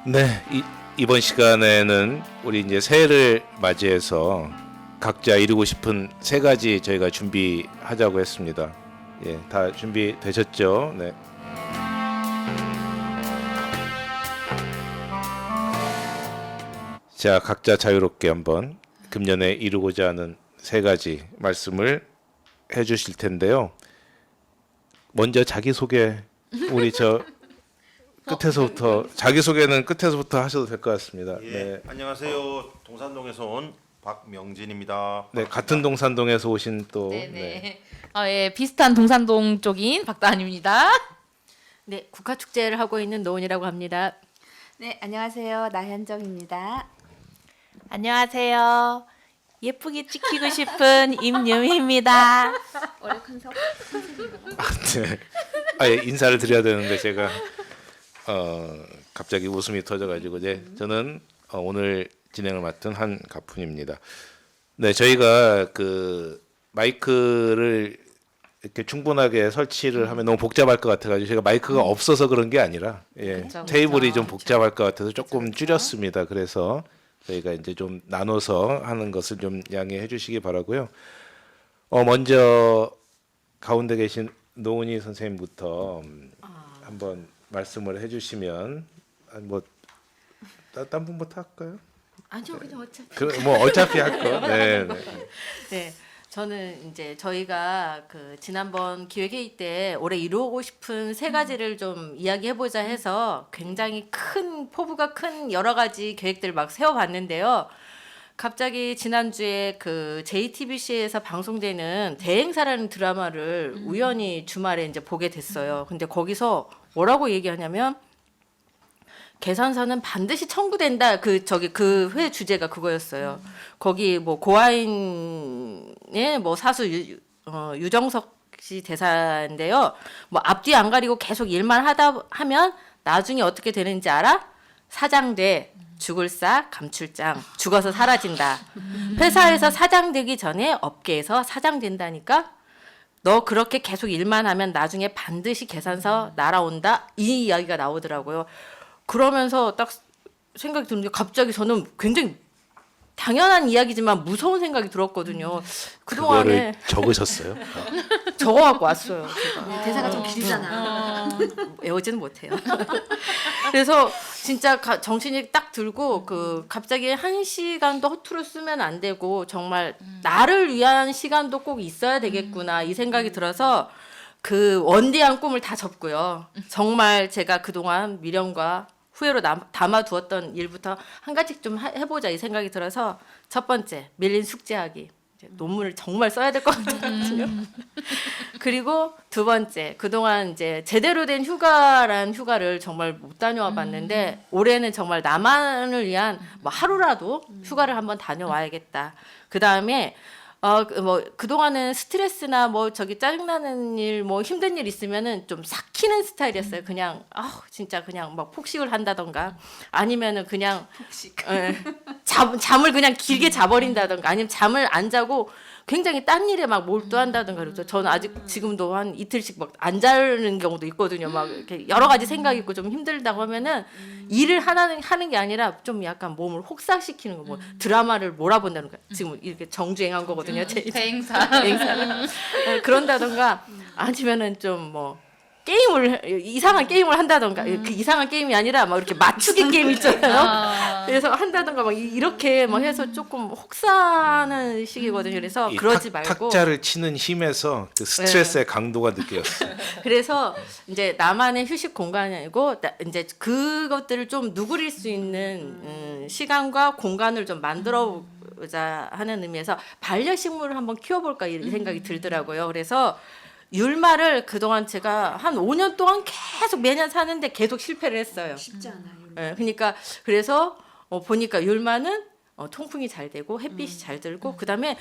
네, 이번 시간에는 우리 이제 새해를 맞이해서 각자 이루고 싶은 세 가지 저희가 준비하자고 했습니다. 예, 다 준비되셨죠? 네. 자, 각자 자유롭게 한번 금년에 이루고자 하는 세 가지 말씀을 해주실 텐데요. 먼저 자기 소개 우리 저 끝에서부터 자기 소개는 끝에서부터 하셔도 될 것 같습니다. 예, 네. 안녕하세요. 동산동에서 온 박명진입니다. 네, 같은 동산동에서 오신 또 네네. 네. 예, 비슷한 동산동 쪽인 박다한입니다. 네, 국화축제를 하고 있는 노은이라고 합니다. 네, 안녕하세요. 나현정입니다. 안녕하세요. 예쁘게 찍히고 싶은 임유미입니다. 올해 컨셉 네. 예, 인사를 드려야 되는데 제가 갑자기 웃음이 터져가지고 저는 오늘 진행을 맡은 한가푼입니다. 네, 저희가 그 마이크를 이렇게 충분하게 설치를 하면 너무 복잡할 것 같아가지고 제가 마이크가 없어서 그런 게 아니라 그렇죠, 테이블이 그렇죠. 좀 복잡할 것 같아서 조금 줄였습니다. 그래서 저희가 이제 좀 나눠서 하는 것을 좀 양해해 주시기 바라고요. 먼저 가운데 계신 노은희 선생님부터 한번 말씀을 해주시면 딴 분부터 할까요? 아니요, 그냥 어차피. 뭐 어차피 할 거. 네. 네, 저는 이제 저희가 그 지난번 기획회의 때 올해 이루고 싶은 세 가지를 좀 이야기해보자 해서 굉장히 큰 포부가 큰 여러 가지 계획들을 막 세워봤는데요. 갑자기 지난주에 그 JTBC에서 방송되는 대행사라는 드라마를 우연히 주말에 이제 보게 됐어요. 근데 거기서 뭐라고 얘기하냐면 계산서는 반드시 청구된다. 그 회 주제가 그거였어요. 거기 뭐 고아인의 뭐 사수 유정석 씨 대사인데요. 뭐 앞뒤 안 가리고 계속 일만 하면 나중에 어떻게 되는지 알아? 사장 돼. 죽을 싹 감출장. 죽어서 사라진다. 회사에서 사장 되기 전에 업계에서 사장 된다니까. 너 그렇게 계속 일만 하면 나중에 반드시 계산서 날아온다. 이 이야기가 나오더라고요. 그러면서 딱 생각이 드는 게 갑자기 저는 굉장히 당연한 이야기지만 무서운 생각이 들었거든요. 그동안에 그거를 적으셨어요? 적어갖고 왔어요. 제가. 대사가 좀 길잖아. 외우지는 못해요. 그래서 진짜 정신이 딱 들고 그 갑자기 한 시간도 허투루 쓰면 안 되고 정말 나를 위한 시간도 꼭 있어야 되겠구나 이 생각이 들어서 그 원대한 꿈을 다 접고요. 정말 제가 그동안 미련과 후회로 담아두었던 일부터 한 가지 좀 해보자 이 생각이 들어서 첫 번째 밀린 숙제하기. 논문을 정말 써야 될 것 같거든요. 그리고 두 번째 그동안 이제 제대로 된 휴가를 정말 못 다녀와 봤는데 올해는 정말 나만을 위한 뭐 하루라도 휴가를 한번 다녀와야겠다. 그 다음에 뭐 그동안은 스트레스나 뭐 저기 짜증나는 일 뭐 힘든 일 있으면은 좀 삭히는 스타일이었어요. 그냥 진짜 그냥 막 폭식을 한다던가 아니면은 그냥 잠을 그냥 길게 자버린다던가 아니면 잠을 안 자고 굉장히 딴 일에 막 몰두한다던가 그래서 저는 아직 지금도 한 이틀씩 막 안 자는 경우도 있거든요. 막 이렇게 여러 가지 생각이 있고 좀 힘들다고 하면은 일을 하는 게 아니라 좀 약간 몸을 혹사시키는 거 뭐 드라마를 몰아본다는 거 지금 이렇게 정주행한 거거든요. 제 대행사는 그런다던가 아니면은 좀 뭐 이상한 게임을 한다던가 그 이상한 게임이 아니라 막 이렇게 맞추기 게임 있잖아요. 그래서 한다던가 막 이렇게 막 해서 조금 혹사하는 시기거든요. 그래서 그러지 말고 탁자를 치는 힘에서 그 스트레스의 강도가 느껴졌어요. 그래서 이제 나만의 휴식 공간이 아니고 이제 그것들을 좀 누그릴 수 있는 시간과 공간을 좀 만들어보자 하는 의미에서 반려식물을 한번 키워볼까 이 생각이 들더라고요. 그래서 율마를 그동안 제가 한 5년 동안 계속 매년 사는데 계속 실패를 했어요. 쉽지 않아요. 그러니까 그래서 보니까 율마는 통풍이 잘 되고 햇빛이 잘 들고 그다음에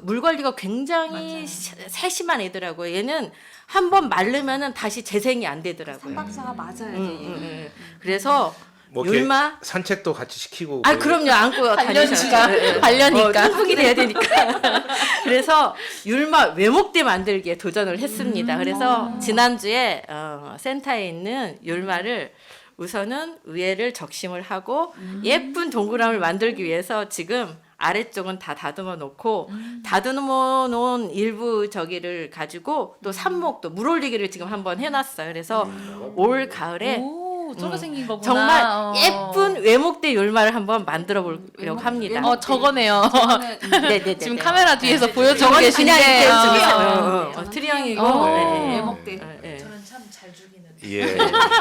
물 관리가 굉장히 세심한 애더라고요. 얘는 한 번 마르면은 다시 재생이 안 되더라고요. 삼박자가 맞아야 돼. 그래서 뭐 이렇게 율마. 산책도 같이 시키고. 아 그럼요 안고 다니니까 반려니까. 통풍이 돼야 되니까. 그래서 율마 외목대 만들기에 도전을 했습니다. 그래서 지난주에 센터에 있는 율마를 우선은 위에를 적심을 하고 예쁜 동그라미를 만들기 위해서 지금 아래쪽은 다 다듬어 놓고 다듬어 놓은 일부 저기를 가지고 또 삽목도 물 올리기를 지금 한번 해놨어요. 그래서 올 가을에 오, 저렇게 생긴 거구나. 정말 어. 예쁜 외목대 율마를 한번 만들어 보려고 합니다. 저거네요. 네네네. 지금 카메라 뒤에서 보여주고 저건 그냥 계신데. 이렇게 어. 트리형이고 네. 외목대. 네. 저는 참 잘 죽이는. 예.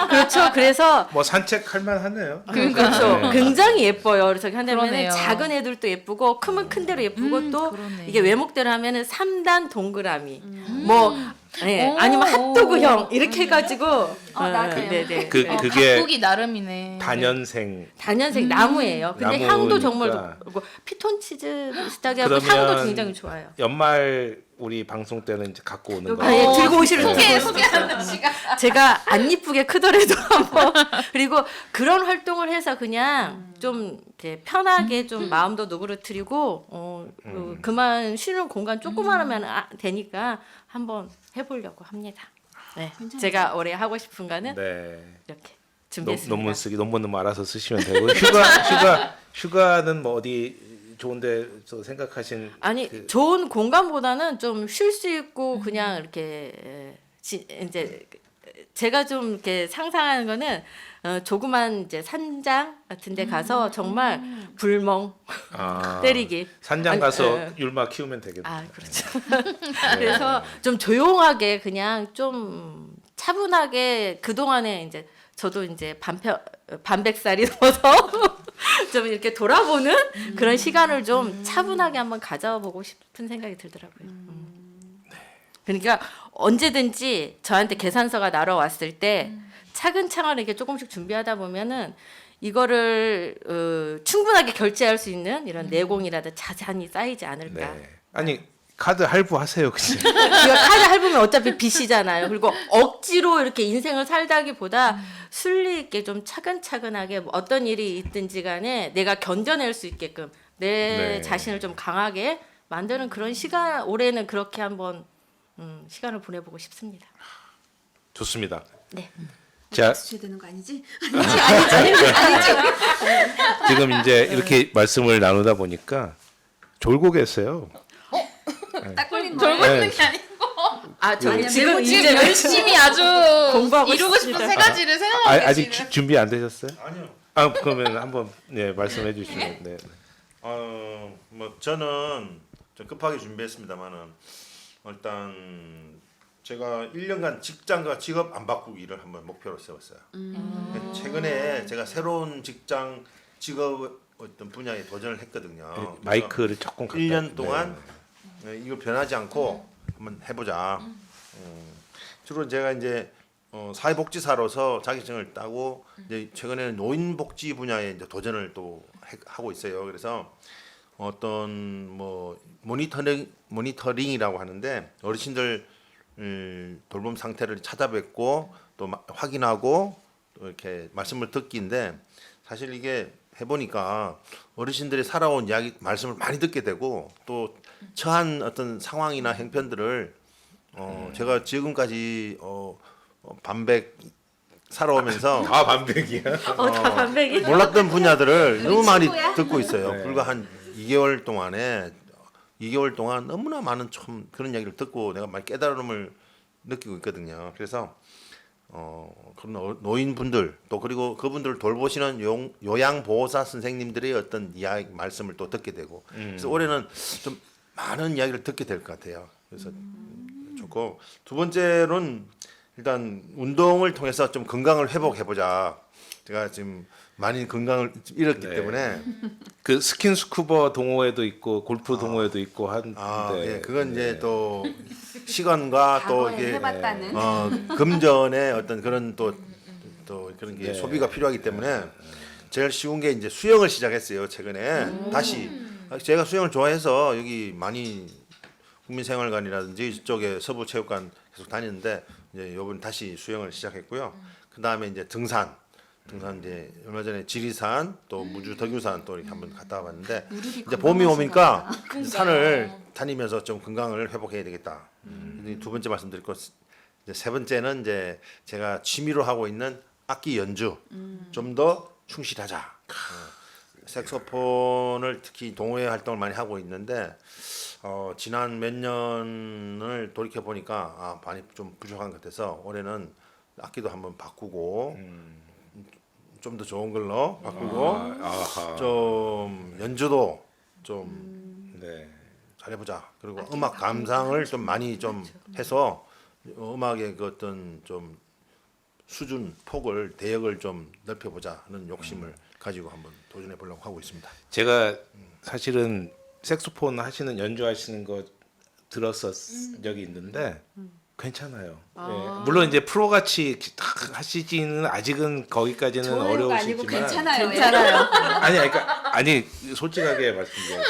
그렇죠. 그래서 뭐 산책할 만하네요. 그렇죠. 네. 굉장히 예뻐요. 그래서 한다면 그러네요. 작은 애들도 예쁘고 크면 큰 대로 예쁘고 또 그러네. 이게 외목대로 하면은 3단 동그라미 뭐 네, 오. 아니면 핫도그형 이렇게 해가지고 나도요. 네네. 그게 바꾸기 나름이네. 단연생. 단연색 나무예요. 근데 나무니까. 향도 정말 좋고 피톤치즈 비슷하게 하고 그러면 향도 굉장히 좋아요. 연말 우리 방송 때는 이제 갖고 오는 거. 아, 예, 들고 오시는 소개하는 시간. 제가 안 이쁘게 크더라도 한번 그리고 그런 활동을 해서 그냥 좀 이렇게 편하게 좀 마음도 누그러뜨리고 그만 쉬는 공간 조금만 하면 되니까 한번 해보려고 합니다. 네, 제가 올해 하고 싶은 거는 네. 이렇게 준비했습니다. 논문 쓰기 논문은 알아서 쓰시면 되고 휴가는 뭐 어디 좋은데 저 생각하신 아니 그- 좋은 공간보다는 좀 쉴 수 있고 그냥 이렇게 이제 제가 좀 이렇게 상상하는 거는 조그만 이제 산장 같은데 가서 정말 불멍 때리기. 산장 아니, 가서 예. 율마 키우면 되겠다. 아 그렇죠. 그래서 좀 조용하게 그냥 좀 차분하게 그 동안에 이제 저도 이제 반백살이 넘어서 좀 이렇게 돌아보는 그런 시간을 좀 차분하게 한번 가져보고 싶은 생각이 들더라고요. 그러니까 언제든지 저한테 계산서가 날아왔을 때 차근차근 이렇게 조금씩 준비하다 보면은 이거를 충분하게 결제할 수 있는 이런 내공이라도 자산이 쌓이지 않을까. 네. 아니 카드 할부하세요, 그치? 이거 카드 할부면 어차피 빚이잖아요. 그리고 억지로 이렇게 인생을 살다기보다 순리 있게 좀 차근차근하게 뭐 어떤 일이 있든지 간에 내가 견뎌낼 수 있게끔 내 네. 자신을 좀 강하게 만드는 그런 시간 올해는 그렇게 한번 시간을 보내보고 싶습니다. 좋습니다. 네. 자, 줘야 되는 거 아니지? 지금 이제 이렇게 말씀을 나누다 보니까 졸고 계세요. 딱 걸린 돌고 거예요. 있는 게 아니고 아, 저 아니야, 지금 지금 이제 열심히 아주 공부하고 이루고 싶은 있습니다. 세 가지를 생각하고 아직 계시는. 준비 안 되셨어요? 아니요. 아 그러면 한번 네 말씀해 주시면 네. 뭐 저는 좀 급하게 준비했습니다만은 일단 제가 1년간 직장과 직업 안 바꾸기를 한번 목표로 세웠어요. 최근에 제가 새로운 직장 직업 어떤 분야에 도전을 했거든요. 그래서 마이크를 조금 가까이. 1년 동안 이거 변하지 않고 한번 해보자. 주로 제가 이제 사회복지사로서 자격증을 따고 이제 최근에는 노인복지 분야에 이제 도전을 또 하고 있어요. 그래서 어떤 뭐 모니터링이라고 하는데 어르신들 돌봄 상태를 찾아뵙고 또 확인하고 또 이렇게 말씀을 듣기인데 사실 이게 해보니까 어르신들이 살아온 이야기 말씀을 많이 듣게 되고 또 처한 어떤 상황이나 형편들을 제가 지금까지 반백 살아오면서 아 반백이야. 다 반백이. 몰랐던 분야들을 너무 많이 친구야? 듣고 있어요. 네. 불과 한 2개월 동안 너무나 많은 참 그런 이야기를 듣고 내가 많이 깨달음을 느끼고 있거든요. 그래서 그런 노인분들 또 그리고 그분들을 돌보시는 요양보호사 선생님들의 어떤 이야기 말씀을 또 듣게 되고 그래서 올해는 좀 많은 이야기를 듣게 될 것 같아요. 그래서 좋고 두 번째로는 일단 운동을 통해서 좀 건강을 회복해 보자. 제가 지금 많이 건강을 잃었기 네. 때문에 그 스킨스쿠버 동호회도 있고 골프 동호회도 있고 한데 예, 그건 이제 또 시간과 또 과거에 이게 해봤다는. 금전의 어떤 그런 또 그런 게 네. 소비가 필요하기 때문에 제일 쉬운 게 이제 수영을 시작했어요 최근에 다시 제가 수영을 좋아해서 여기 많이 국민생활관이라든지 이쪽에 서부체육관 계속 다니는데 이제 요번 다시 수영을 시작했고요. 그 다음에 이제 등산 등산 이제 얼마 전에 지리산 또 무주 덕유산 또 이렇게 한번 갔다 와봤는데 무릎이 이제 봄이 오니까 건강하신가 보다. 산을 다니면서 좀 건강을 회복해야 되겠다. 두 번째 말씀드릴 것 이제 세 번째는 이제 제가 취미로 하고 있는 악기 연주 좀 더 충실하자. 색소폰을 특히 동호회 활동을 많이 하고 있는데 지난 몇 년을 돌이켜 보니까 많이 좀 부족한 것 같아서 올해는 악기도 한번 바꾸고 좀 더 좋은 걸로 바꾸고 아하. 좀 연주도 좀 네. 잘해보자. 그리고 음악 감상을 좀 많이 좀 해서 음악의 그 어떤 좀 수준 폭을 대역을 좀 넓혀보자 하는 욕심을 가지고 한번 도전해 보려고 하고 있습니다. 제가 사실은 색소폰 하시는 연주하시는 거 들었었 적이 있는데 괜찮아요. 예. 물론 이제 프로 같이 하시지는 아직은 거기까지는 좋아요가 아니고 어려우시지만 괜찮아요. 괜찮아요. 아니 그러니까 아니 솔직하게 말씀드려요.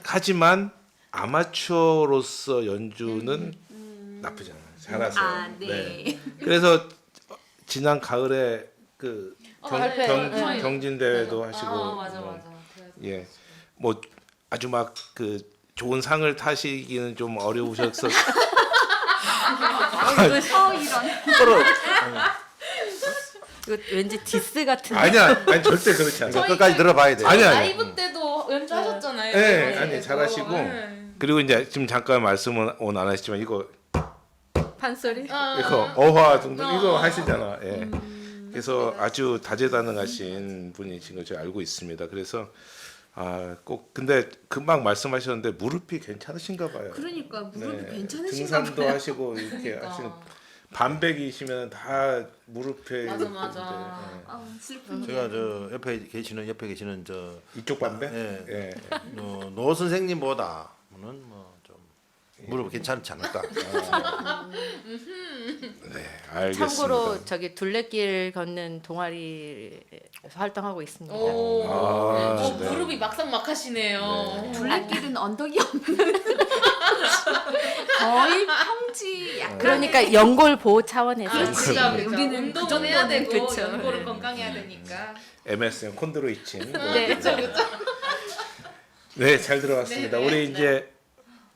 하지만 아마추어로서 연주는 나쁘지 않아요. 잘하세요. 아, 네. 그래서 지난 가을에 그 발표. 네. 경진 대회도 하시고 맞아 뭐, 맞아. 예. 뭐 아주 막 그 좋은 상을 타시기는 좀 어려우셨어. 이런. 서로 이거 왠지 디스 같은. 아니야. 아니 절대 그렇지 않아. 저희 끝까지 들어봐야 돼요. 아니야. 라이브 때도 연주하셨잖아요. 네, 이번에도. 아니 잘하시고 네. 그리고 이제 지금 잠깐 말씀은 안 하시지만 이거 판소리. 이거 어화 정도 이거 하시잖아. 예. 그래서 아주 다재다능하신 분이신 걸 제가 알고 있습니다. 그래서 꼭 근데 금방 말씀하셨는데 무릎이 괜찮으신가 봐요. 그러니까 무릎이 네. 괜찮으신가 등산도 봐요. 하시고 이렇게 그러니까. 하시는 반백이시면 다 무릎에 맞아, 이렇게 맞아. 있는데, 아, 슬픈. 제가 저 옆에 계시는 저 예. 이쪽 반백? 예. 예. 노 선생님보다는 뭐 좀 무릎 괜찮지 않을까. 네, 알겠습니다. 참고로 저기 둘레길 걷는 동아리에서 활동하고 있습니다. 오. 아, 네. 무릎이 막상막하시네요. 둘레길은 언덕이 없는 거의 평지 약간. 그러니까 연골 보호 차원에서. 그렇죠. 우리는 운동은 그 해야 정도는 되고 그쵸. 연골은 건강해야 되니까. MSN 콘드로이친. 네. 그렇죠, 그렇죠. 네, 잘 들어봤습니다. 네, 네, 우리 네. 이제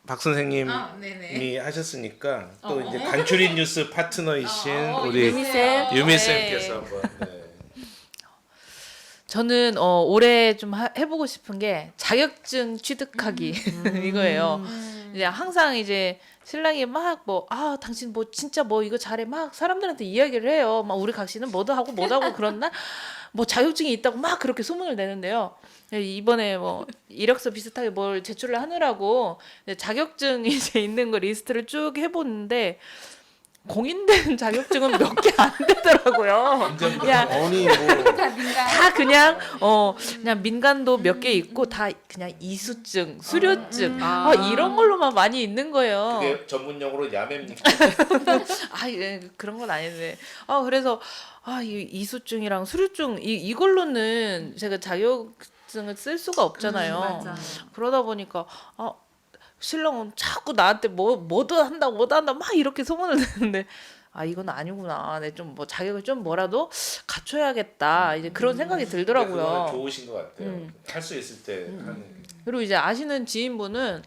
박 선생님이 네네. 하셨으니까 또 이제 간추린 뉴스 파트너이신 우리 유미쌤. 유미 네. 쌤께서 한번. 네. 저는 올해 좀 해보고 싶은 게 자격증 취득하기 이거예요. 이제 항상 이제 신랑이 막 뭐 당신 뭐 진짜 뭐 이거 잘해 막 사람들한테 이야기를 해요. 막 우리 각시는 뭐도 하고 그런 날 뭐 자격증이 있다고 막 그렇게 소문을 내는데요. 이번에 뭐 이력서 비슷하게 뭘 제출을 하느라고 이제 자격증 이제 있는 거 리스트를 쭉 해보는데 공인된 자격증은 몇 개 안 되더라고요. 야, 아니 뭐 다 민간. 다 그냥 그냥 민간도 몇 개 있고 다 그냥 이수증, 수료증 이런 걸로만 많이 있는 거예요. 그게 전문 용어로 야매입니까? 예, 그런 건 아닌데. 그래서 이 이수증이랑 수료증 이걸로는 제가 자격증을 쓸 수가 없잖아요. 맞아. 그러다 보니까 신랑은 자꾸 나한테 뭐도 한다 막 이렇게 소문을 내는데 이건 아니구나. 내 좀 뭐 자격을 좀 뭐라도 갖춰야겠다. 이제 그런 생각이 그거는 들더라고요. 좋으신 것 같아요. 할 수 있을 때 하는. 그리고 이제 아시는 지인분은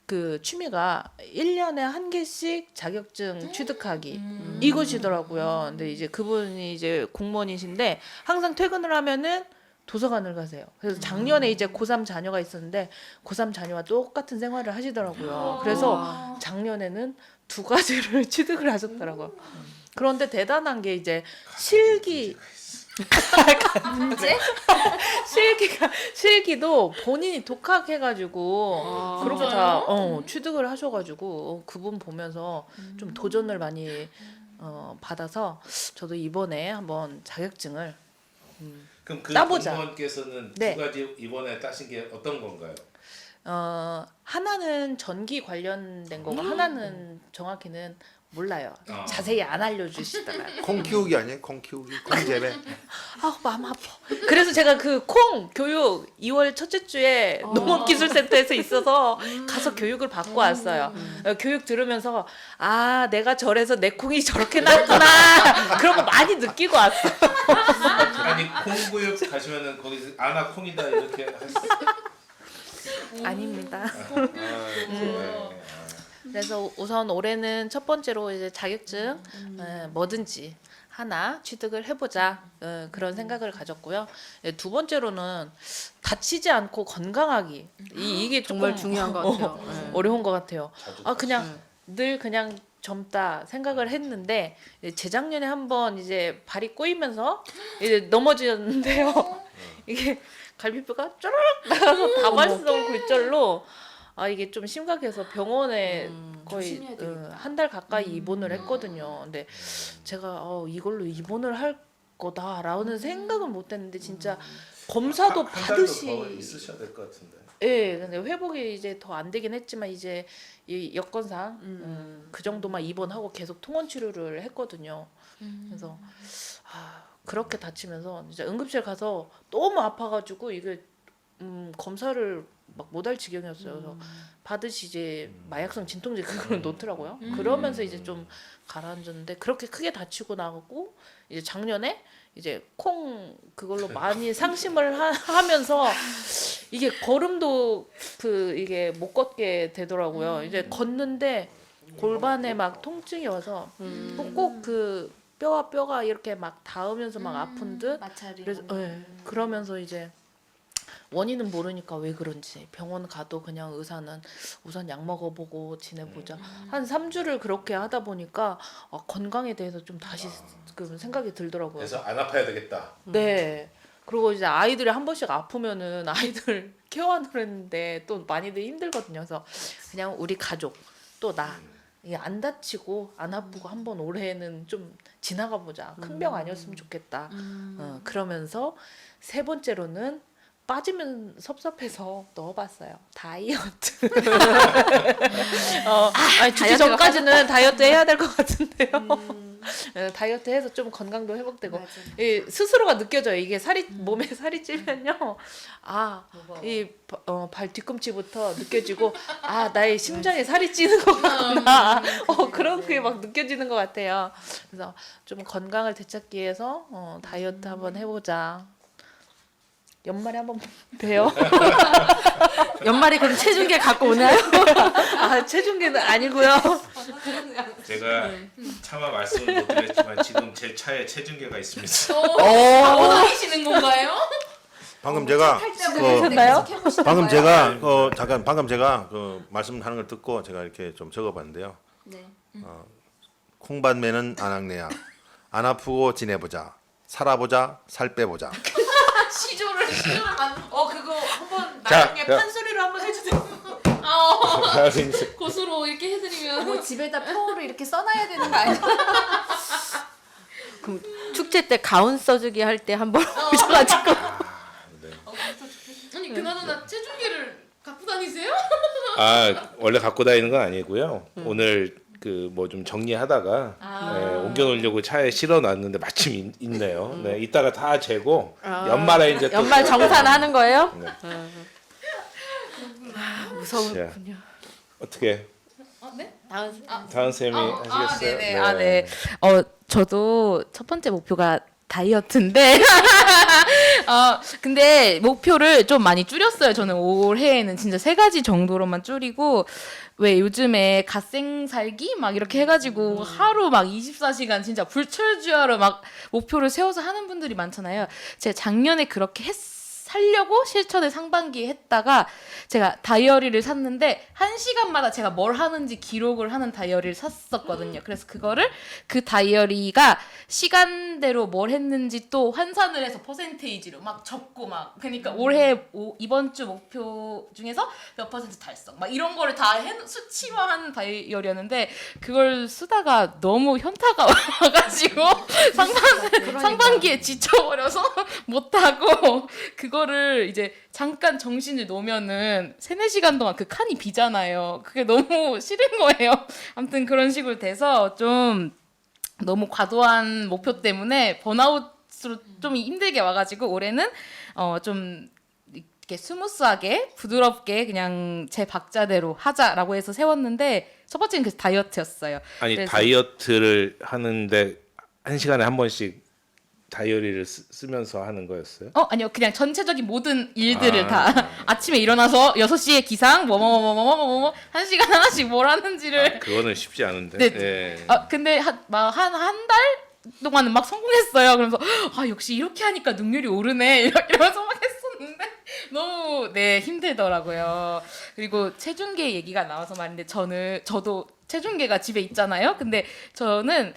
그 취미가 1년에 한 개씩 자격증 취득하기 이것이더라고요. 근데 이제 그분이 이제 공무원이신데 항상 퇴근을 하면은 도서관을 가세요. 그래서 작년에 이제 고3 자녀가 있었는데 고3 자녀와 똑같은 생활을 하시더라고요. 그래서 작년에는 2가지를 취득을 하셨더라고요. 그런데 대단한 게 이제 실기 문제? 실기도 본인이 독학해가지고 그렇게 다 취득을 하셔가지고 그분 보면서 좀 도전을 많이 받아서 저도 이번에 한번 자격증을 그럼 그 따보자. 공무원께서는 네. 2가지 이번에 따신 게 어떤 건가요? 하나는 하나는 전기 관련된 거고 하나는 정확히는 몰라요. 자세히 안 알려주시더라고요. 콩 키우기 아니에요? 콩 키우기, 콩 재배. 아 마음 아파. 그래서 제가 그 콩 교육 2월 첫째 주에 농업기술센터에서 있어서 가서 교육을 받고 왔어요. 교육 들으면서 아 내가 저래서 내 콩이 저렇게 났구나 그런 거 많이 느끼고 왔어. 아니 콩구육 가시면은 거기서 아나 콩이다 이렇게 아닙니다. 네. 그래서 우선 올해는 첫 번째로 이제 자격증 뭐든지 하나 취득을 해보자 그런 생각을 가졌고요. 두 번째로는 다치지 않고 건강하기 이게 정말 조금 중요한 것 같아요. 네. 어려운 것 같아요. 아 그냥 늘 그냥 젊다 생각을 했는데 재작년에 한번 이제 발이 꼬이면서 이제 넘어졌는데요. 이게 갈비뼈가 쪼르륵 나가서 다발성 골절로 아 이게 좀 심각해서 병원에 거의 조심해야 되겠다. 한 달 가까이 입원을 했거든요. 근데 제가 이걸로 입원을 할 거다라는 생각은 못했는데 진짜 검사도 한 달도 더 받으시. 있으셔야 될 것 같은데. 예, 근데 회복이 이제 더 안 되긴 했지만 이제 이 여건상 그 정도만 입원하고 계속 통원 치료를 했거든요. 그래서 그렇게 다치면서 진짜 응급실 가서 너무 아파가지고 이게 검사를 막 못할 지경이었어요. 그래서 받으시 이제 마약성 진통제 그걸 놓더라고요. 그러면서 이제 좀 가라앉았는데 그렇게 크게 다치고 나고 이제 작년에 이제 콩 그걸로 많이 상심을 하면서 이게 걸음도 이게 못 걷게 되더라고요. 이제 걷는데 골반에 막 통증이 와서 꼭 그 뼈와 뼈가 이렇게 막 닿으면서 막 아픈 듯. 마찰이. 그래서 그러면서 이제 원인은 모르니까 왜 그런지 병원 가도 그냥 의사는 우선 약 먹어보고 지내보자. 한 3주를 그렇게 하다 보니까 건강에 대해서 좀 다시 그 생각이 들더라고요. 그래서 안 아파야 되겠다. 네. 그리고 이제 아이들이 한 번씩 아프면은 아이들 케어하느라 했는데 또 많이들 힘들거든요. 그래서 그냥 우리 가족 또 나 이게 안 다치고 안 아프고 한번 올해는 좀 지나가 보자. 큰 병 아니었으면 좋겠다. 그러면서 세 번째로는 빠지면 섭섭해서 넣어봤어요. 다이어트. 아니 주기 전까지는 다이어트 해야 될 것 같은데요. 다이어트 해서 좀 건강도 회복되고 이 스스로가 느껴져요. 이게 몸에 살이 찌면요. 발 뒤꿈치부터 느껴지고 나의 심장에 살이 찌는 것 같구나. 그런 게 막 느껴지는 것 같아요. 그래서 좀 건강을 되찾기 위해서 다이어트 한번 해보자. 연말에 한번 봬요. 연말에 그럼 체중계 갖고 오나요? 체중계는 아니고요. 제가 차마 말씀을 못 드렸지만 지금 제 차에 체중계가 있습니다. 하고 다니시는 건가요? 방금 제가 하셨나요? 방금 제가 그 말씀하는 걸 듣고 제가 이렇게 좀 적어봤는데요. 네. 콩밭매는 안악내야. 안 아프고 지내보자. 살아보자. 살 빼보자. 시조를 안. 그거 한번 자, 나중에 자. 판소리로 한번 해주세요. 고수로 이렇게 해드리면. 뭐 집에다 표를 이렇게 써놔야 되는 거 아니야? 그럼 축제 때 가운 써주기 할 때 한번 오셔가지고 아니 그나저나 체중계를 갖고 다니세요? 원래 갖고 다니는 건 아니고요. 오늘 그 뭐 좀 정리하다가 옮겨놓으려고 차에 실어놨는데 마침 있네요. 네, 이따가 다 재고 연말에 이제 또 연말 정산하는 거예요? 네. 무서웠군요. 어떻게 네? 다은 쌤이 하시겠어요? 네네. 네. 저도 첫 번째 목표가 다이어트인데 근데 목표를 좀 많이 줄였어요. 저는 올해에는 진짜 3가지 정도로만 줄이고 왜 요즘에 갓생 살기 막 이렇게 해가지고 하루 막 24시간 진짜 불철주야로 막 목표를 세워서 하는 분들이 많잖아요. 제가 작년에 그렇게 하려고 실천을 상반기에 했다가 제가 다이어리를 샀는데 1시간마다 제가 뭘 하는지 기록을 하는 다이어리를 샀었거든요. 그래서 그 다이어리가 시간대로 뭘 했는지 또 환산을 해서 퍼센테이지로 막 적고 막 그러니까 이번 주 목표 중에서 몇 퍼센트 달성 막 이런 거를 다 수치화하는 다이어리였는데 그걸 쓰다가 너무 현타가 와가지고 상반기에 지쳐버려서 못하고 그거 그거를 이제 잠깐 정신을 놓으면은 3-4시간 동안 그 칸이 비잖아요. 그게 너무 싫은 거예요. 아무튼 그런 식으로 돼서 좀 너무 과도한 목표 때문에 번아웃으로 좀 힘들게 와가지고 올해는 좀 이렇게 스무스하게 부드럽게 그냥 제 박자대로 하자라고 해서 세웠는데 첫 번째는 그 다이어트였어요. 아니 그래서- 다이어트를 하는데 1시간에 한 번씩 다이어리를 쓰면서 하는 거였어요? 아니요. 그냥 전체적인 모든 일들을 아. 다 아침에 일어나서 6시에 기상 뭐뭐뭐뭐뭐뭐 1시간 하나씩 뭘 하는지를 그거는 쉽지 않은데. 네. 예. 근데 한 달 동안은 막 성공했어요. 그러면서 역시 이렇게 하니까 능률이 오르네 이러면서 막 했었는데 너무 힘들더라고요. 그리고 체중계 얘기가 나와서 말인데 저도 체중계가 집에 있잖아요. 근데 저는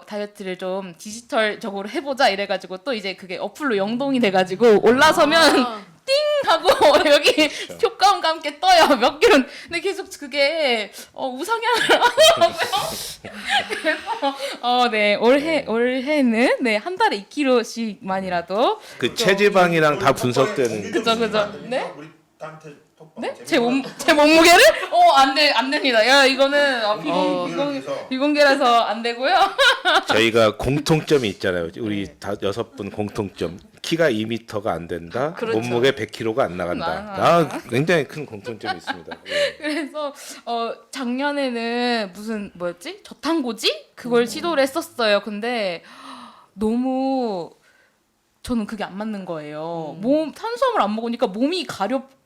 다이어트를 좀 디지털적으로 해보자 이래가지고 또 이제 그게 어플로 연동이 돼가지고 올라서면 띵 하고 여기 효과음과 함께 떠요. 몇 킬로. 근데 계속 그게 우상향을 하더라고요. 그래서 네 올해는 한 달에 2kg씩만이라도 그 체지방이랑 다 분석되는. 그죠. 네? 우리 딴테 톡방 네? 제 몸무게를? 안 됩니다. 야, 이거는 비공개라서 안 되고요. 저희가 공통점이 있잖아요. 우리 다 6분 공통점. 키가 2m가 안 된다. 그렇죠. 몸무게 100kg가 안 나간다. 굉장히 큰 공통점이 있습니다. 예. 그래서 작년에는 무슨 뭐였지? 저탄고지? 그걸 시도를 했었어요. 근데 너무 저는 그게 안 맞는 거예요. 탄수화물 안 먹으니까 몸이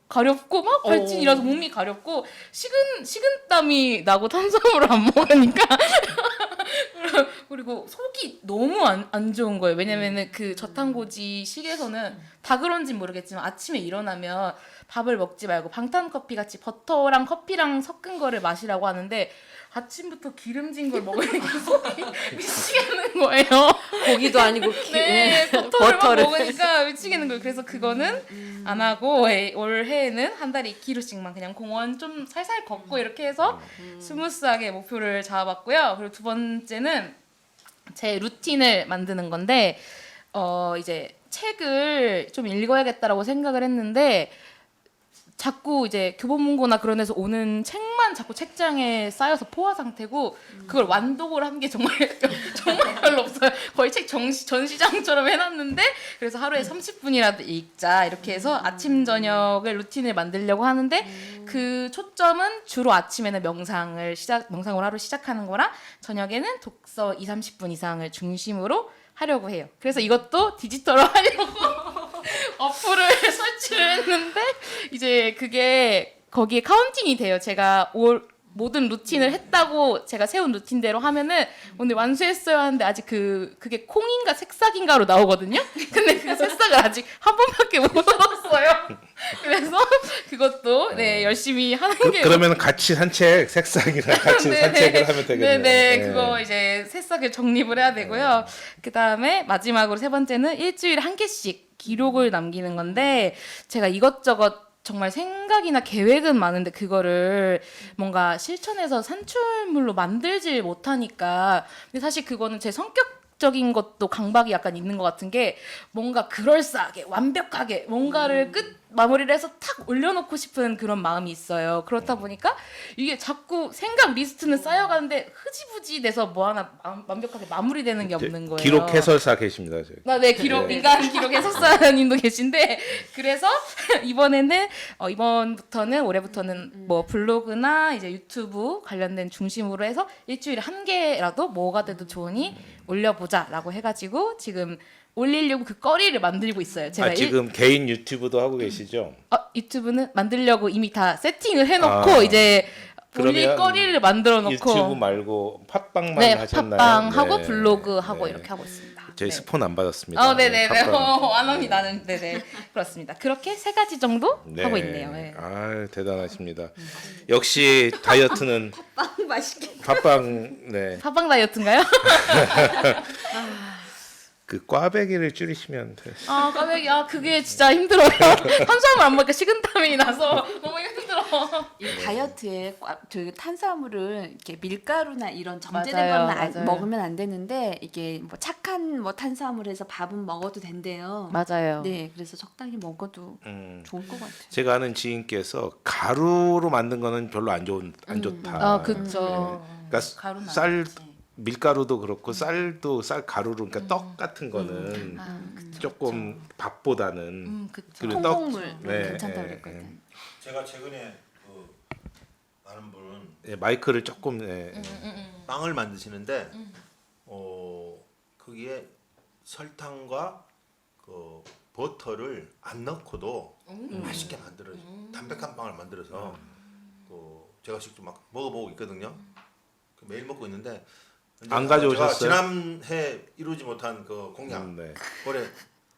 가렵고 막 발진이라서 몸이 가렵고 식은땀이 나고 탄수화물을 안 먹으니까 그리고 속이 너무 안 좋은 거예요. 왜냐면은 그 저탄고지 식에서는 다 그런지 모르겠지만 아침에 일어나면 밥을 먹지 말고 방탄커피 같이 버터랑 커피랑 섞은 거를 마시라고 하는데 아침부터 기름진 걸 먹으니까 속이 미치겠는 거예요. 고기도 아니고 네, 버터를 먹으니까 미치겠는 거예요. 그래서 그거는 안 하고 올해에는 한 달에 2kg씩만 그냥 공원 좀 살살 걷고 이렇게 해서 스무스하게 목표를 잡아봤고요. 그리고 두 번째는 제 루틴을 만드는 건데 이제 책을 좀 읽어야겠다라고 생각을 했는데 자꾸 이제 교보문고나 그런 데서 오는 책만 자꾸 책장에 쌓여서 포화 상태고 그걸 완독을 한 게 정말 별로 없어요. 거의 책 전시장처럼 해놨는데 그래서 하루에 30분이라도 읽자 이렇게 해서 아침 저녁을 루틴을 만들려고 하는데 그 초점은 주로 아침에는 명상을 하루 시작하는 거랑 저녁에는 독서 2-30분 이상을 중심으로 하려고 해요. 그래서 이것도 디지털로 하려고 어플을 설치를 했는데 이제 그게 거기에 카운팅이 돼요. 제가 모든 루틴을 했다고 제가 세운 루틴대로 하면은 오늘 완수했어요 하는데 아직 그게 콩인가 새싹인가로 나오거든요. 근데 그 새싹을 아직 한 번밖에 못 얻었어요. 그래서 그것도 열심히 하는 게 그러면 같이 산책, 색상이랑 같이 산책을 하면 되겠네요. 네네, 예. 그거 이제 새싹을 정립을 해야 되고요. 그 다음에 마지막으로 세 번째는 일주일에 한 개씩 기록을 남기는 건데 제가 이것저것 정말 생각이나 계획은 많은데 그거를 뭔가 실천해서 산출물로 만들질 못하니까 근데 사실 그거는 제 성격적인 것도 강박이 약간 있는 것 같은 게 뭔가 그럴싸하게 완벽하게 뭔가를 마무리를 해서 탁 올려놓고 싶은 그런 마음이 있어요. 그렇다 보니까 이게 자꾸 생각 리스트는 쌓여가는데 흐지부지 돼서 뭐 하나 완벽하게 마무리되는 게 없는 거예요. 기록 해설사 계십니다. 저기. 네, 인간 기록 해설사님도 계신데 그래서 올해부터는 뭐 블로그나 이제 유튜브 관련된 중심으로 해서 일주일에 한 개라도 뭐가 돼도 좋으니 올려보자라고 해가지고 지금 올리려고 그 거리를 만들고 있어요. 제가 지금 개인 유튜브도 하고 계시죠? 유튜브는 만들려고 이미 다 세팅을 해놓고 이제 올릴 그러면 거리를 만들어 놓고 유튜브 말고 팟빵만 네, 하셨나요? 팟빵하고 네. 블로그하고 네. 이렇게 하고 있습니다. 저희 네. 스폰 안 받았습니다. 네네네. 팟빵. 안 합니다. 네네. 그렇습니다. 그렇게 3가지 정도 네. 하고 있네요. 네. 아 대단하십니다. 역시 다이어트는 빵 맛있게. 팟빵 네. 팟빵 다이어트인가요? 그 꽈배기를 줄이시면 돼요. 까베기 그게 진짜 힘들어요. 탄수화물 안 먹으니까 식은땀이 나서 너무 힘들어요. 이 다이어트에 저기 탄수화물을 이렇게 밀가루나 이런 정제된 맞아요, 거는 맞아요. 먹으면 안 되는데 이게 뭐 착한 뭐 탄수화물에서 밥은 먹어도 된대요. 맞아요. 네, 그래서 적당히 먹어도 음. 좋을 것 같아요. 제가 아는 지인께서 가루로 만든 거는 별로 안 좋다. 아, 그쵸. 그러니까 가루는 안 쌀 좋지. 밀가루도 그렇고 쌀도 쌀 가루로 그러니까 떡 같은 거는 조금 밥보다는 그쵸. 그리고 떡 통곡물 네, 괜찮다고 예, 그랬거든. 제가 최근에 그 아는 분은 예, 마이크를 조금 예, 빵을 만드시는데 거기에 설탕과 그 버터를 안 넣고도 맛있게 만들어요. 담백한 빵을 만들어서 그 제가 직접 막 먹어보고 있거든요. 그 매일 먹고 있는데 이제 안 가져오셨어요? 제가 지난해 이루지 못한 그 공약 네. 올해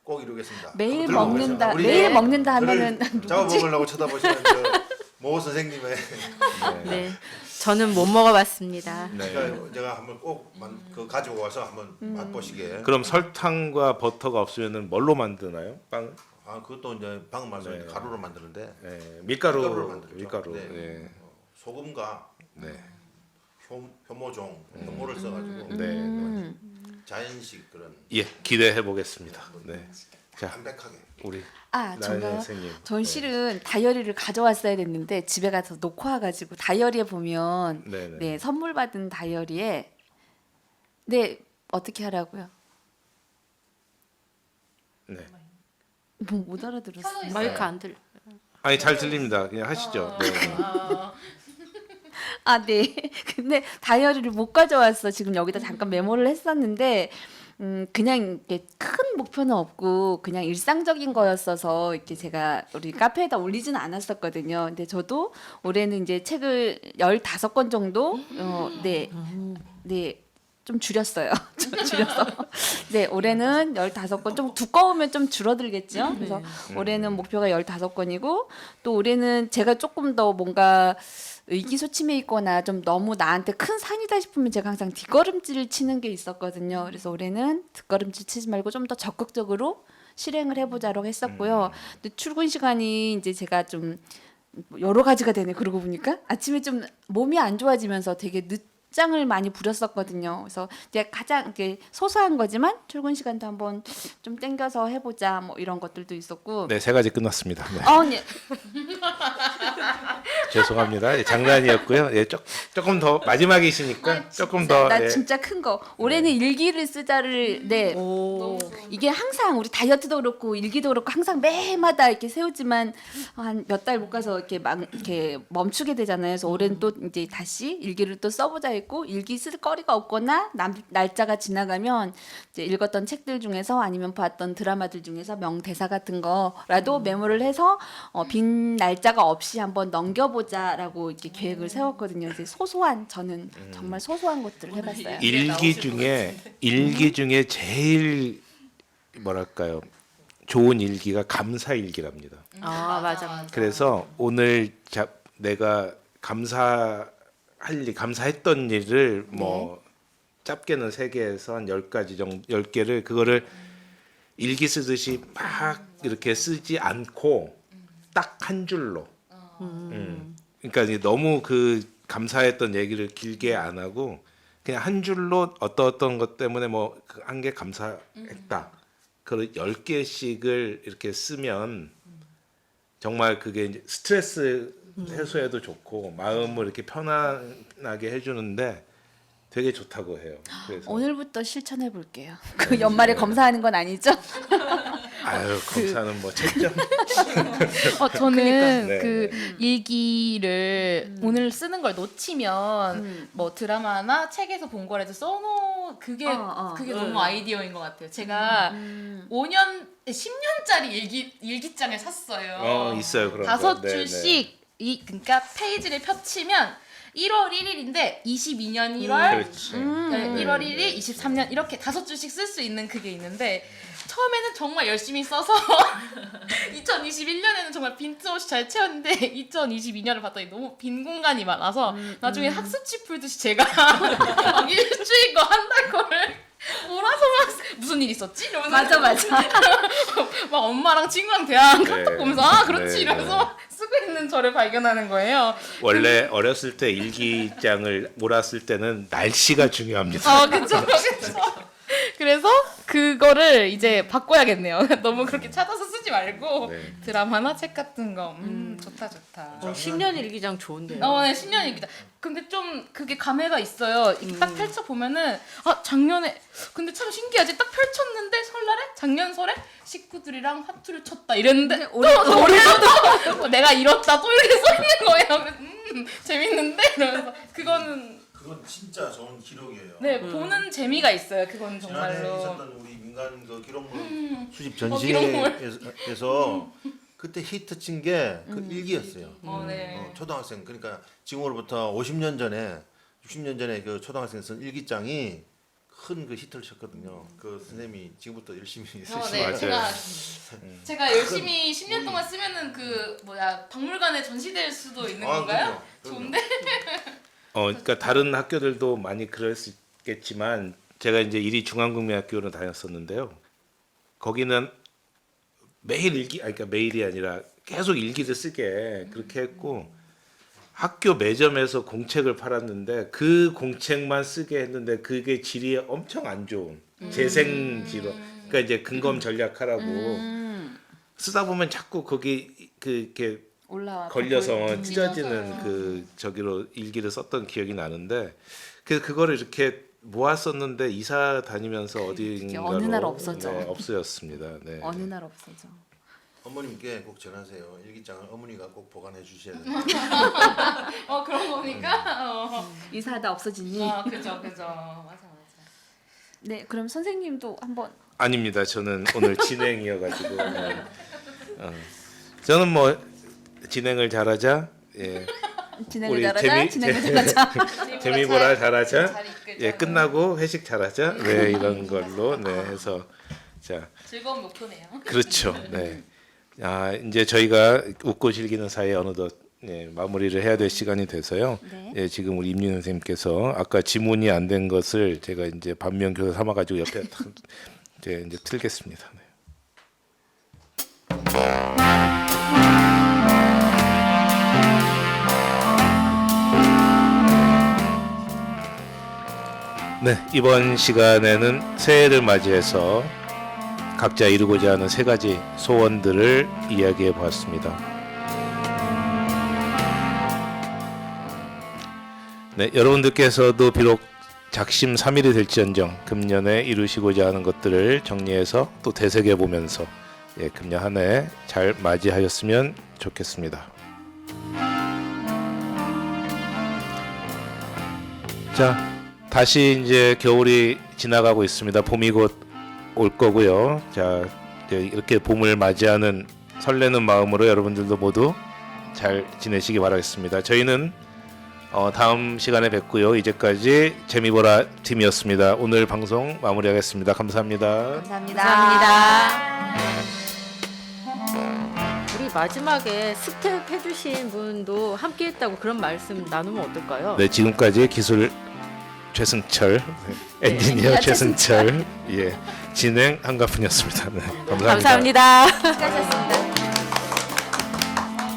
꼭 이루겠습니다. 매일 한번 들어보세요. 먹는다. 우리 매일 먹는다 저를 하면은 잡아먹으려고 쳐다보시는 모 선생님의 네. 저는 못 먹어봤습니다. 네. 제가 한번 꼭 그 가지고 와서 한번 맛보시게. 그럼 설탕과 버터가 없으면은 뭘로 만드나요? 빵? 아 그것도 이제 방금 말씀드린 네. 가루로 만드는데 예, 밀가루로 밀가루 만들죠. 밀가루. 네. 예. 소금과 네. 효모종, 효모를 써가지고 네. 자연식 그런 예, 기대해 보겠습니다. 네. 자, 담백하게. 우리 아, 나연 저요? 선생님. 전 실은 다이어리를 가져왔어야 됐는데 집에 가서 놓고 와가지고 다이어리에 보면 네, 네. 네 선물 받은 다이어리에 네 어떻게 하라고요? 네. 뭐 못 알아들었어요. 마이크 안 들. 아니 잘 들립니다. 그냥 하시죠. 네. 아, 네. 근데 다이어리를 못 가져왔어. 지금 여기다 잠깐 메모를 했었는데 그냥 이렇게 큰 목표는 없고 그냥 일상적인 거였어서 이렇게 제가 우리 카페에다 올리지는 않았었거든요. 근데 저도 올해는 이제 책을 15권 정도 네. 네. 좀 줄였어요. 좀 줄여서. 네, 올해는 15권 좀 두꺼우면 좀 줄어들겠죠. 그래서 올해는 목표가 15권이고 또 올해는 제가 조금 더 뭔가 의기소침해 있거나 좀 너무 나한테 큰 산이다 싶으면 제가 항상 뒷걸음질을 치는 게 있었거든요. 그래서 올해는 뒷걸음질 치지 말고 좀 더 적극적으로 실행을 해보자고 했었고요. 근데 출근 시간이 이제 제가 좀 여러 가지가 되네. 그러고 보니까 아침에 좀 몸이 안 좋아지면서 되게 늦장을 많이 부렸었거든요. 그래서 이제 가장 이렇게 소소한 거지만 출근 시간도 한번 좀 땡겨서 해보자 뭐 이런 것들도 있었고. 네, 세 가지 끝났습니다. 네. 네. 죄송합니다. 예, 장난이었고요. 예, 조금 더 마지막이시니까 조금 더. 나 예. 진짜 큰 거. 올해는 일기를 쓰자를 네. 이게 항상 우리 다이어트도 그렇고 일기도 그렇고 항상 매해마다 이렇게 세우지만 한 몇 달 못 가서 이렇게 멈추게 되잖아요. 그래서 올해는 또 이제 다시 일기를 또 써보자 했고 일기 쓸 거리가 없거나 날짜가 지나가면 이제 읽었던 책들 중에서 아니면 봤던 드라마들 중에서 명대사 같은 거라도 메모를 해서 빈 날짜가 없이 한번 넘겨보자라고 이렇게 계획을 세웠거든요. 이제 소소한 저는 정말 소소한 것들을 해봤어요. 일기 중에 제일 뭐랄까요? 좋은 일기가 감사 일기랍니다. 아, 맞아. 그래서 오늘 내가 감사했던 일을 뭐 짧게는 3개에서 한 10가지 정도 10개를 그거를 일기 쓰듯이 막 이렇게 쓰지 않고 딱 한 줄로. 그러니까 이제 너무 그 감사했던 얘기를 길게 안 하고 그냥 한 줄로 어떤 것 때문에 뭐 한 개 감사했다. 그 10개씩을 이렇게 쓰면 정말 그게 이제 스트레스 해소에도 좋고 마음을 이렇게 편안하게 해주는데 되게 좋다고 해요. 그래서 오늘부터 실천해 볼게요. 그 연말에 검사하는 건 아니죠? 아유 검사는 뭐 채점. 저는 네, 그 일기를 오늘 쓰는 걸 놓치면 뭐 드라마나 책에서 본 거라도 써놓 그게 너무 아이디어인 것 같아요. 제가 5년, 10년짜리 일기장을 샀어요. 있어요 그런 거. 5줄씩 그러니까 페이지를 펼치면 1월 1일인데 22년 1월, 그렇지. 1월 1일, 23년 이렇게 5줄씩 쓸 수 있는 그게 있는데 처음에는 정말 열심히 써서 2021년에는 정말 빈틈없이 잘 채웠는데 2022년을 봤더니 너무 빈 공간이 많아서 나중에 학습지 풀듯이 제가 막 일주일거 한 달 거를 몰아서 막 무슨 일 있었지? 이러면서 맞아. 막 엄마랑 친구랑 대화한 카톡 네. 보면서 아 그렇지 네, 이러면서 막 쓰고 있는 저를 발견하는 거예요. 원래 어렸을 때 일기장을 몰았을 때는 날씨가 중요합니다. 아, 그쵸, 그쵸. 그래서 그거를 이제 바꿔야겠네요. 너무 그렇게 찾아서 쓰지 말고 네. 드라마나 책 같은 거. 좋다, 좋다. 10년 일기장 좋은데요. 네, 10년 일기다. 근데 좀 그게 감회가 있어요. 이렇게 딱 펼쳐 보면은 아 작년에 근데 참 신기하지. 딱 펼쳤는데 설날에 작년 설에 식구들이랑 화투를 쳤다 이랬는데 올해도 내가 잃었다 또 이렇게 써 있는 거예요. 그래서 재밌는데 이러면서 그거는 그건 진짜 좋은 기록이에요. 네 보는 재미가 있어요. 그건 지난해 정말로. 있었던 우리 민간 그 기록물 수집 기록물. 전시회에서 그때 히트 친 게 그 일기였어요. 네. 초등학생 그러니까 지금으로부터 50년 전에 60년 전에 그 초등학생 쓴 일기장이 큰 그 히트를 쳤거든요. 그 선생님이 지금부터 열심히 쓰시고 네, 맞아요. 제가 열심히 10년 동안 쓰면은 그 뭐야 박물관에 전시될 수도 있는 건가요? 그럼요. 좋은데? 그러니까 다른 학교들도 많이 그랬겠지만 제가 이제 이리 중앙국민학교를 다녔었는데요. 거기는 매일 그러니까 매일이 아니라 계속 일기를 쓰게 그렇게 했고 학교 매점에서 공책을 팔았는데 그 공책만 쓰게 했는데 그게 질이 엄청 안 좋은 재생지로 그러니까 이제 근검 전략하라고 쓰다 보면 자꾸 거기 이렇게 올라와 걸려서 찢어지는 그 저기로 일기를 썼던 기억이 나는데 그거를 이렇게 모았었는데 이사 다니면서 어딘가로 어느 날 없어져. 네, 없어졌습니다. 네. 어느 날 없어져. 어머님께 꼭 전하세요. 일기장을 어머니가 꼭 보관해 주셔야 돼요. 그런 거니까. 이사하다 없어지니. 그죠. 맞아. 네, 그럼 선생님도 한번 아닙니다. 저는 오늘 진행이어가지고 네. 저는 뭐 진행을 잘하자. 예. 진행을 우리 잘하자. 진행을 잘하자. 재미보라 잘하자. 잘 이끌자. 예, 끝나고 회식 잘하자. 네, 이런 걸로 네 해서 자. 즐거운 목표네요. 그렇죠. 네. 이제 저희가 웃고 즐기는 사이에 어느덧 마무리를 해야 될 시간이 돼서요. 네. 예, 지금 우리 임윤 선생님께서 아까 지문이 안 된 것을 제가 이제 반면교사 삼아가지고 옆에 탁 이제 틀겠습니다. 네. 네, 이번 시간에는 새해를 맞이해서 각자 이루고자 하는 3가지 소원들을 이야기해 보았습니다. 네, 여러분들께서도 비록 작심삼일이 될지언정 금년에 이루시고자 하는 것들을 정리해서 또 되새겨 보면서 금년 한 해 잘 맞이하셨으면 좋겠습니다. 자, 다시 이제 겨울이 지나가고 있습니다. 봄이 곧 올 거고요. 자, 이제 이렇게 봄을 맞이하는 설레는 마음으로 여러분들도 모두 잘 지내시기 바라겠습니다. 저희는 다음 시간에 뵙고요. 이제까지 재미보라 팀이었습니다. 오늘 방송 마무리하겠습니다. 감사합니다. 감사합니다. 우리 마지막에 스텝 해주신 분도 함께했다고 그런 말씀 나누면 어떨까요? 네, 지금까지 기술 최승철, 엔지니어 최승철, 진행 한가fun이었습니다. 네, 감사합니다. 감사합니다. 수고하셨습니다.